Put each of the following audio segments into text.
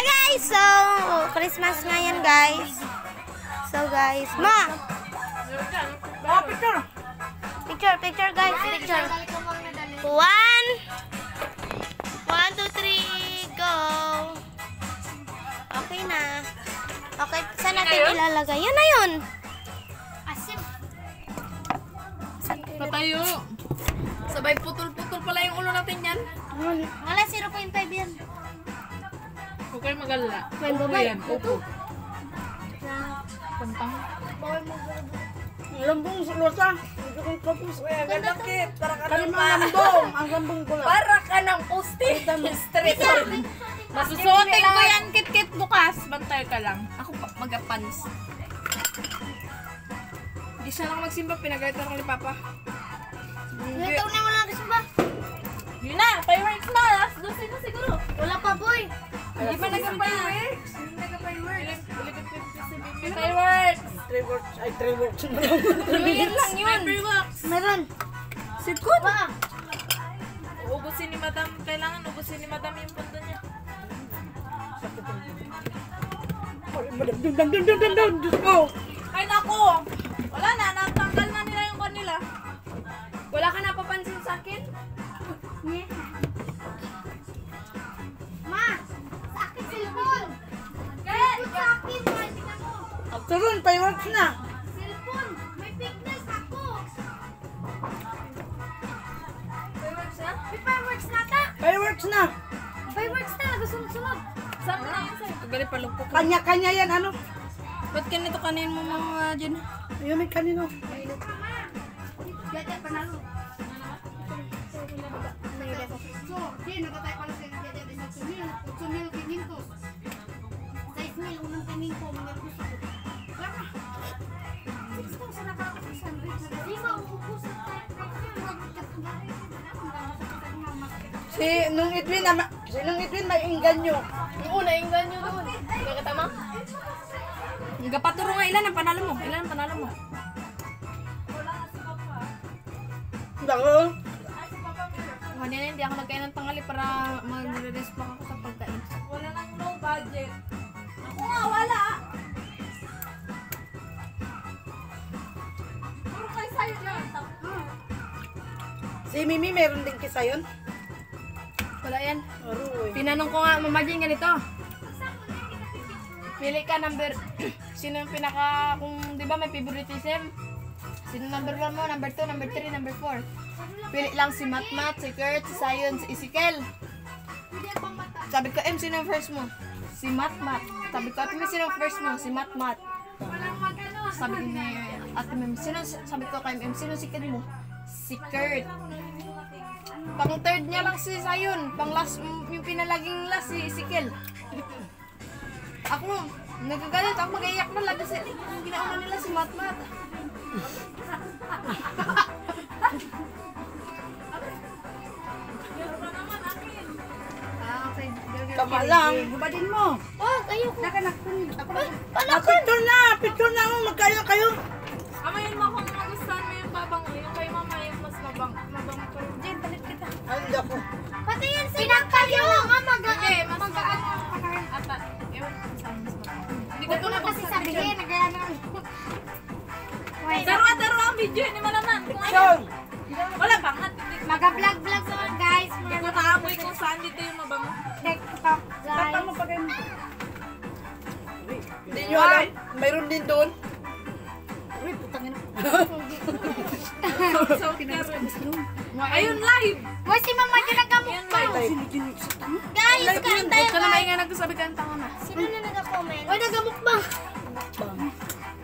Hi guys! So, Christmas ngayon guys. So guys, ma! Picture! Picture guys, picture. 1, 2, 3, go! Okay na. Okay, saan natin ilalagay? Yun na yun! Asim! Patayo! Sabay putol-putol pala yung ulo natin yan. Wala, 0.5 yan. Huwag kayo mag-alala. Upo yan, upo. Pantang. Lambong sa losa. Ito kong kapus. Kaya galakit. Para ka ng ang lambong ko lang. Para ka ng pusti. Stress. Masusuotin ko yan kit-kit bukas. Bantay ka lang. Ako mag-apans. Hindi siya lang magsimba. Pinagalitan ko ni Papa. Ilang taon na wala nagsimba? Yun na! Fireworks na! Last 12 na siguro. Wala pa boy. Hindi pa nag-fireworks. Hindi nag-fireworks. Fireworks! 3 works. Ay, 3 works. Yun lang yun. Fireworks. Meron. Sikot. Pa. Ubusin ni Madam. Kailangan ubusin ni Madam yung pundo niya. Diyos ko. Ay nako! Wala na. Natanggal na nila yung kanila. Wala ka napapansin sa akin? Ma! Sa akin cellphone! Kaya! Sa akin, ma! Tingnan mo! Afternoon, fireworks na. Cellphone! May fitness ako! Fireworks na? May fireworks na ta! Fireworks na. Fireworks na! Nagasunod-sunod! Saan mo na yun sa'yo? Tagali pa lupok. Kanya-kanya yan, ano? Ba't ganito kanin mo mga dyan? Ayun, may kanino. Dede, panalo! So, di, nagatay pala sa dede sa 8,500. 6,000 unang tingin ko, mga gusto ko. 6,000 na ako sa 100. Di ba, uubos sa Si Nung Edwin, may inganyo. Yung una, inggan nyo doon. Kakatama? Gapaturo nga ilan ang panalo mo? Ilan ang panalo mo? Dako. Kanina hindi ako nagkain ng tangali para mag-rest pa ako sa pagkain. Wala nang low budget. Ako nga, wala. Puro kayo sa'yo lang. Si Mimi, meron din kisa yun. Wala yan. Aroy. Tinanong ko nga, Mama Jane, ganito. Pili ka number, sino yung pinaka, kung di ba may favoritism? Sino number 1 mo, number 2, number 3, number 4? Pili lang si Matmat, si Kurt, si Science, si Isikel. Sabi ko, sino yung first mo? Si Matmat. Sabi ko, Ate Mem, sino yung first mo? Si Matmat. Sabi ni Ate Mem, sabi ko kay Mem, sino second mo? Si Kurt. Pang third niya lang si Sayon. Pang last, yung pinalaging last si Isikel. Ako, nagagalit ako, mag-iyak na lang kasi yung ginauna nila si Matmat. Okay. Tama lang. Hubadin mo. Oh, ayoko. Nakanakun. Picture na. Picture na. Magkaya kayo. Amayin mo kung magustuhan mo yung babang mo. Yung kay Mama yung mas mabang ko. Jen, palit kita. Ay, dako. Pati yan sa pinagkalyo nga Hindi, mas mabang. Ata, ewan ko saan mas mabang. Hindi ko na kasi sabihin, nagano. Daro ang video ni Malaman. Kung ano. Picture. Wala ba? Maga-vlog-vlog naman guys. Hindi ko naamoy kung saan dito yung mabango. TikTok guys. Tama pa kayo. Hindi nyo alam. Mayroon din doon. Uy, putangin ako. Ayun, live! Uy, si Mama dyan nagkamukbang. Guys, kain tayo Ito na guys. may nga nagsasabi ka ng tanga na. Sino na nag-comment? Uy, nagamukbang.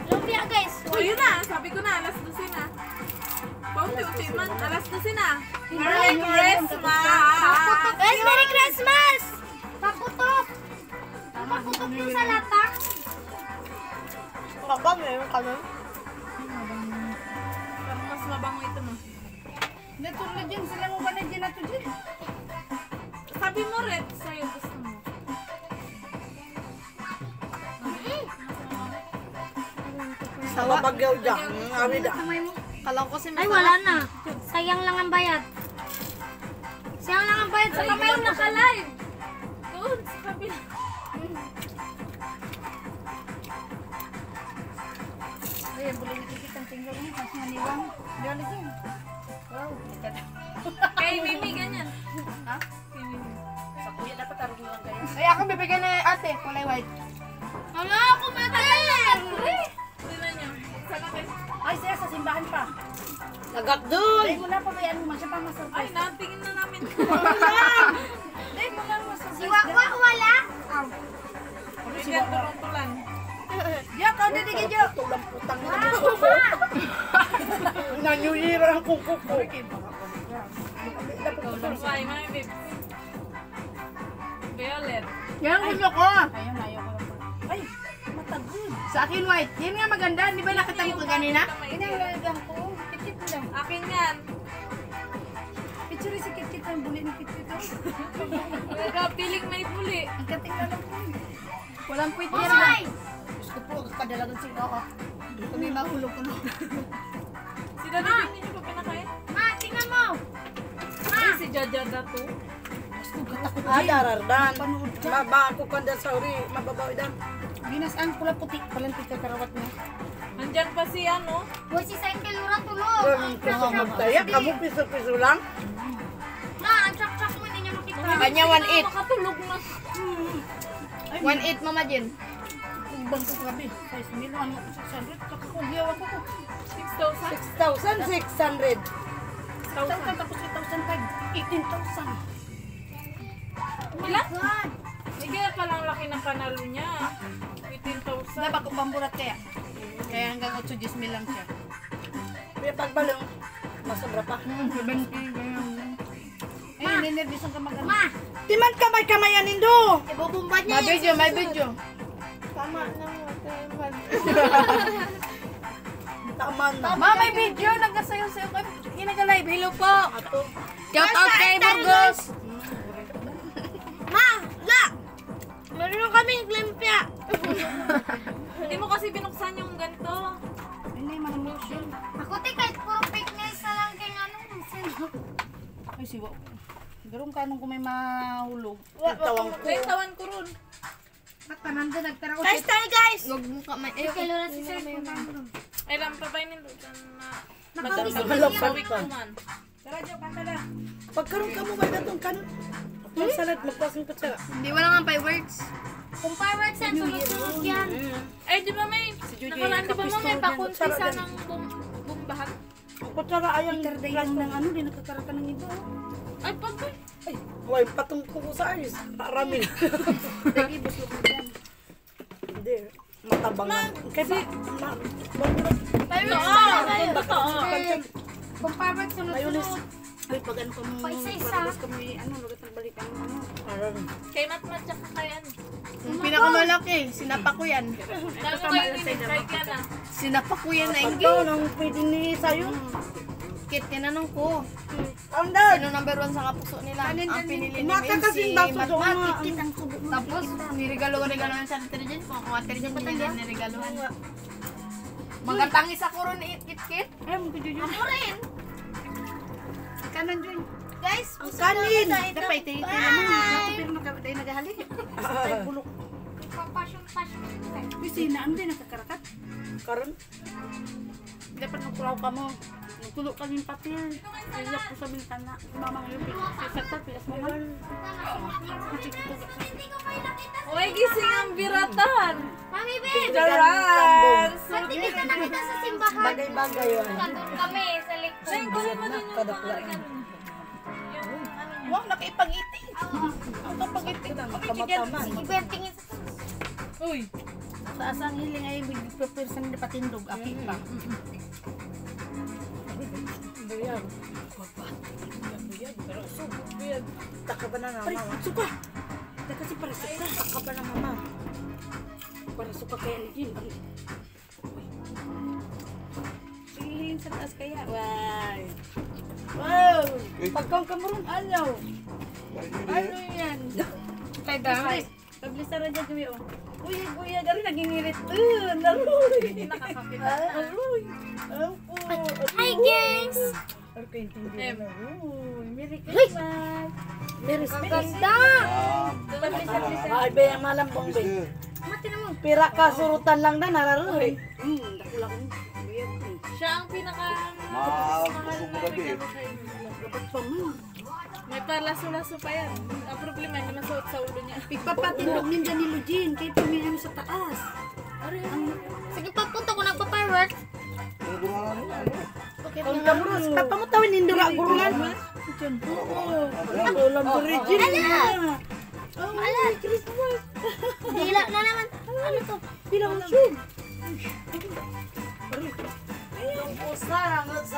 Lumpia guys. O yun na, sabi ko na, alas 12 na. Paunti-unti man, alas 12 na. Merry Christmas! Guys, Merry Christmas! Paputok! Paputok yung sa latak. Baka meron ka nun. Parang mas mabango ito mo. Natulad yun. Sila mo ba na dyan nato dyan? Sabi mo red, sa'yo gusto mo. Sa mabagyaw dyan. Awi da. Kala ko kasi Ay, wala na. Sayang lang ang bayad. Sayang lang ang bayad sa kamay. Mayroon naka-live. Doon, sa kabila. Ayan, boleh nakikita ang tinggal niya. Kasi naniwang. Diyan lagi. Wow. Kay Mimi, ganyan. Ha? Kay Mimi. Sa kuya dapat tarong lang kayo. Ay, ako bibigyan ni ate, kulay white. Hala, ako matagal! Tignan niyo. Sana kayo. Ay, siya sa simbahan pa. Agak doon. Dahil mo na pa may ano man siya pa Ay, masurprise. natingin na namin. Dahil mo na masurprise. Si Wakwa wala? Bigyan turong-tulan. Ya, kau na digid yo. Tulang putang na. Wakwa! Nanyuyira ang kuko ko. Bye, my babe. Violet. Yan gusto ko. Ayun, ayaw ko lang. Ay, matagod. Sa akin white. Yan nga maganda. Di ba nakita mo ka kanina? Kinahalagang ko. Kit-kit mo lang. Akin yan. Picture si kit-kit ang buli ni kit-kit. Piling may puli. Ang kating na lang po. Walang puwit yan. Hoy! Gusto po, kadalagan sila ako. Kami mahulog ko na. Si Daddy Pin, hindi ko pinakain. Ma, tingnan mo! Ay, si Jaja Datu. Ay, arardan. Baba ako kanda sorry. Mababaw dan. Binasaan pula puti. Palantik ka karawat mo. Nandyan pa si ano. Hoy, si Cycle Lura tulog! Ang Kasi tsak-tsak. magtaya. Kamu piso-piso lang. Ma, ang tsak-tsak mo, hindi niya makita. Kanya 1.8. Makatulog na. 1.8 Mama Jen. Ubang ko grabe. 6 mil, ano, 600. Kakakuhiyaw ako ko. 6,000. 6,600. 1,000 tapos 8,500. 18,000. Ilan? Hindi kaya palang laki ng panalo niya. 18,000. Dapat ko bamburat kaya. Kaya hanggang 8 mil lang siya. Kaya pagbalong, masobra pa. 70. ganyan. Ay, ninervous ang kamag-ano. Ma, Timan kamay-kamayan nindo. ibubumba niya May yan. video, may video. Tama na mo. Tama na. Ma, may video. Nagkasayo-sayo kayo. Ginag-live. Hello po. Ato. Shout out kay Burgos. Ma, la! Meron kaming limpia. Hindi mo kasi binuksan yung ganito. Hindi, mga lotion. Ako ti kahit puro fake nails na lang kay ano. Ay, siwa. Garong kanong kung may mahulog. Tawang ko. Ay, tawan ko ron. Ba't pa nandun nagtaraw? Guys, tayo guys! Huwag mo ka may... Cycle Lura si Sir. Ay, rampabay nito. Nakawis Madam, na malok niya. pa. Sawik ko man. Tara, Jo, kanta na. Pagkaroon ka mo ba datong kan? Ang salad, magpasang kutsara. Hindi, wala nga fireworks. Kung fireworks yan, sunod-sunod yan. Ay, di ba may... Juju, Nakalaan, di ba kapistol may yan. pakunti Sarap sa yan. ng bumbahan? Ang kutsara ayang Tarday lang ng ano, di nakakarakan ng iba. Ay, pagkay. Ay, huwag patong ko sa ayos. Ramin. Dagi, buslok mo yan. Hindi. Matabang na. Kasi, Fireworks Oo, na tayo. totoo. Kung fireworks, Mayonnaise. sunod-sunod. Ay, pag ano ka mo, Pa isa-isa. parabas ka mo, ano, lugat ng balik ang ano. Kay Matmat tsaka kay ano. Yung pinakamalaki, sinapa ko yan. Lalo kayo try ka na. Sinapa ko yan na Ito, inggi. nang pwede ni sayo. Kit, tinanong ko. Ang dad. Sino number 1 sa kapuso nila? Ang pinili ni Maka Mim kasi si baso doon Matmat. nga. Kit ang subo mo. Tapos, nirigalo-regalohan sa detergent. Kung ako detergent, hindi niya nirigalohan. Magkatangis ako ron kit-kit. Ay, mo ko Jojo. Ako rin. Kanan, Joy. Guys, Ang kanin. Dapat ito yung naman. Pero nakabitay nagahali. Ay, bulok. passion. Kasi naan din nakakarakat. Karon. Dapat nagpulaw ka mo. Nagtulog ka ng papel. Iyak ko sa bintana. Mamang yung sasakta, pilas mo man. Hindi ko kayo nakita. Uy, gising ang biratan. Mami, babe. Charan! Ba't hindi ka nakita sa simbahan? Bagay-bagay yun. Nandun kami sa Ay, lecture. kunin mo din yung Kadaklaan. mga ano. Yung ano niya. Wow, nakaipagiti. Ang kapagiti. Kamataman. Sige, babe, tingin sa taas. Uy. Taas ang hiling ay prepare sa nila patindog. Aki pa. Buyag. Taka ba na na, Pare, mama? suka. Ito kasi para suka. Taka ba na, mama? Para suka kaya ni Jim. Sige, hiling sa taas kaya. Wow. Wow. Pagkang kamarong alaw. Ano yan? Kay Dahil. Pablis na dyan kami, oh. Uy, kuya, gano'n nagingirit. Naroy. Nakakapit. Naroy. Hi, guys! Ano kayo intindihan na? Uy, Merry Christmas. Ang ganda. Ay, ba yung malambong ba? Mati naman. Pira ka, surutan lang na, nararo eh. Dako lang. Siya ang pinaka... Makusog mo gabi eh. Dapat pa mo. May parlaso-laso pa yan. Ang problema, hindi masuot sa ulo niya. Pagpapatindog ninja ni Lugin, kay pamilya sa taas. Sige, papunta ko nagpa-fireworks. Ano gumawa nila? Ano? Ang kamuros, papamutawin nindura gurungan. Oo. Ulam ko Regine. Ala. Dila na naman. Ano to? Bilang sub. Ayun po sa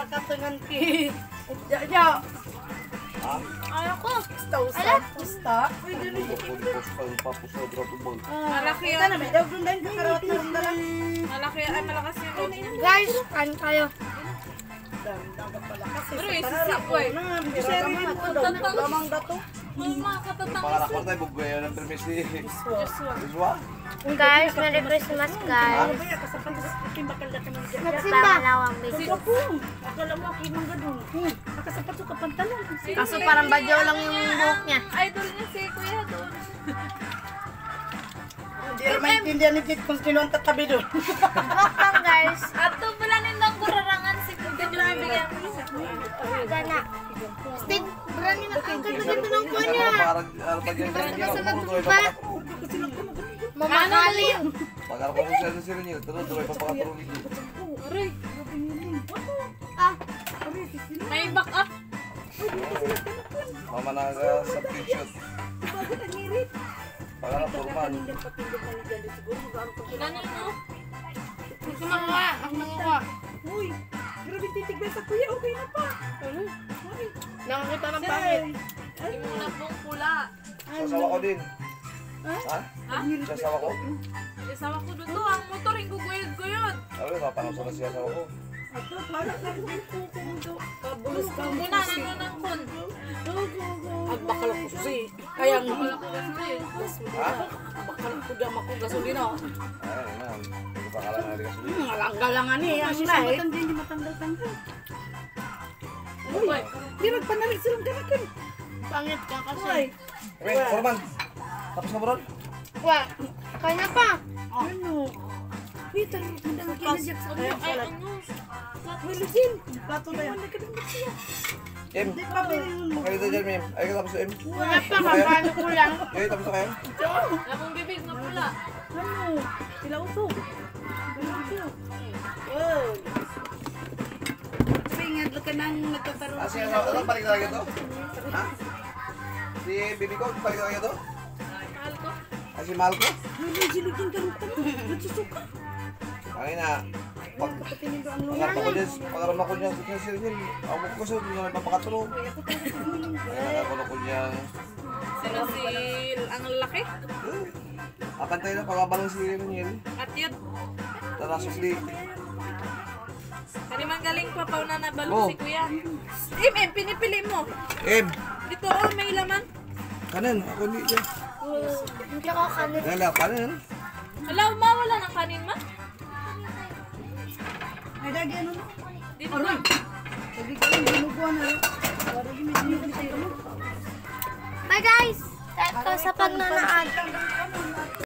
katangan ki. Ja. Ano ko? Ala. Pusta. Papos na drop Malaki Ito yan. na, may dawag doon ka karawat na rin dalang. Malaki yan. Ay, malakas yung loob. Guys, kan kayo. Dapat pala kasi Pero sa isisip panarap ko ko eh. na. Seri mo ko daw. Lamang dato. Mama, katatangis. Pangarakot na, bugwaya ng permis ni Joshua. Guys, Merry Christmas, guys. Ano ba yan? Kasapan sa aking bakal na kami dyan. Pangalawang bigay. Ako, akala mo ako yung gadon. Nakasapat sa kapantalan. Kaso parang badyaw lang yung buhok niya. Idol niya si Kuya doon. Hindi rin maintindihan ni Jit kung sino ang tatabi doon. Mukbang, guys. At ito pala nilang kurarangan si Kuya doon. Bigyan ko siya. Gana. Steve, brand na ang ganda-ganda ng kuha niya. Parang pag-ganyan niya. Mamahalin. Pag-arakot na siya sa sila niya. Tuloy pa pakatulong niya. Aray, Ah, may back up. Mama na subscription. Pag-arakot turman. Kanino? Gusto makuha. Ako nanguha. Uy, grabe titignan sa kuya. Okay na pa. Nakakita ng pangit. Hindi mo na pong pula. Sasawa ko din. Ha? Sasawa ko? Isawa ko doon to. Ang motor, yung guguyod-guyod. Sabi ko, napangaso na siya sawa ko. Ito, para lang din po kung ito. Pabulos ka mo Muna, kasi. ano ng kun? At bakal ako susi. Kaya nga. Wala ko gusto eh. Ha? Bakal ako dam ako gasolina. Ay, na. Hindi ko pa kala na rin kasi. Galangan eh. Ang lahat. Hindi matanggal-tanggal. Uy, di magpanalig silang ganakin. Pangit ka kasi. Uy. Wait, Forman. Tapos na ba ron? Wa. Kanya pa. Ano? Wait, ang magandang kinadyak sa Ano? kaya Ay, salat. ano? Uy, Lugin. Plato na yan. Em, Hindi pa pinilun mo. makalita dyan, Mem. Ay, tapos na, Em. Wala pa. Kapano ko lang. Okay, tapos na kayo? Wala mong bibig na pula. Ano? Sila uso. Wow. Pingad ka nang nagtataro. Ah, siya sa ito, balik talaga ito? Ha? Si Bibi ko, balik talaga ito? Mahal ko. Ah, si Mahal ko? Ay, si Lugin ka rin tanong. Nagsusuka. Ay na, pag pag-arap ako dyan, pag-arap ako dyan, kaya sila dyan, ako ko sa doon na nagpapakatulog. Ay, nagkakulo ko niya. Sino si ang lalaki? Akantay na, pagkabalong si Reniel. At yun. Tara, susli. Kani man galing pa pauna na Oh. balong si Kuya. Pinipili mo. Em, Dito oh, may laman. kanan, ako hindi dyan. hindi ako kanin. Dala, kanan. Hala, mawala ng kanin ma. Ay, dagi ano na? Dito ba? Sabi ka lang, ginuguan na rin. Para gimit-gimit tayo mo. Bye, guys. Sa pagnanaan.